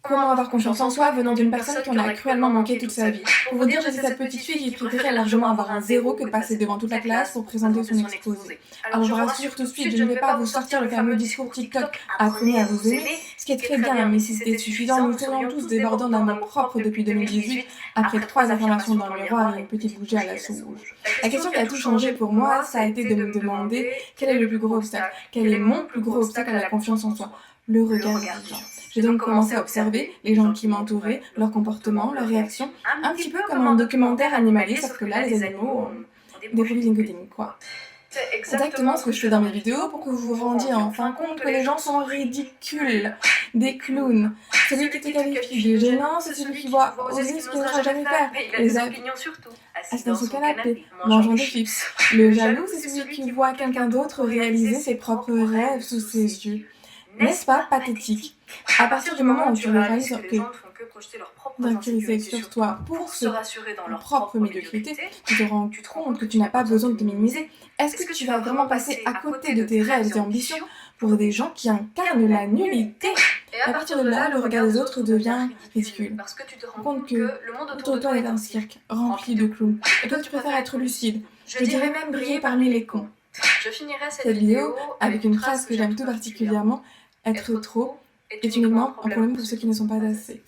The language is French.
Comment avoir confiance en soi venant d'une personne qui en a cruellement manqué toute sa vie. Pour vous dire, j'étais cette petite fille qui préférait largement avoir un zéro que de passer devant toute la classe pour présenter son exposé. Alors je vous rassure tout de suite, je ne vais pas vous sortir le fameux discours TikTok «Apprenez à vous aimer», ce qui est très bien, mais si c'était suffisant, nous serions tous débordants d'amour propre depuis 2018, après 3 affirmations dans le miroir et une petite bougie à la soupe rouge. La question qui a tout changé pour moi, ça a été de me demander quel est le plus gros obstacle, quel est mon plus gros obstacle à la confiance en soi, le regard des gens. J'ai donc commencé à observer les gens qui m'entouraient, leur comportement, leurs réactions, un petit peu comme un documentaire animalier, sauf que là, les animaux ont des profils LinkedIn, quoi. C'est Exactement ce que je fais dans mes vidéos pour que vous vous rendiez enfin compte que les gens sont ridicules, des clowns. Celui qui te qualifie de gênant, c'est celui qui voit oser ce qu'il n'osera jamais faire. Il a des opinions sur tout. Assis dans son canapé, mangeant des chips. Le jaloux, c'est celui qui voit quelqu'un d'autre réaliser ses propres rêves sous ses yeux. N'est-ce pas pathétique? À partir du moment où tu réalises que les gens ne font que projeter leurs propres d'insécurité insécurités sur toi pour se rassurer dans leur propre médiocrité, tu te rends compte que tu n'as pas besoin de te minimiser. Est-ce que tu vas vraiment passer à côté de tes rêves et ambitions pour des gens qui incarnent la nullité? Et À partir de là, le regard des autres devient ridicule. parce que tu te rends Compte compte que que le monde autour de toi est un cirque rempli de clowns. Et toi, tu préfères être lucide. Je dirais même briller parmi les cons. Je finirai Cette vidéo avec une phrase que j'aime tout particulièrement: être trop est uniquement un problème pour ceux qui ne sont pas assez.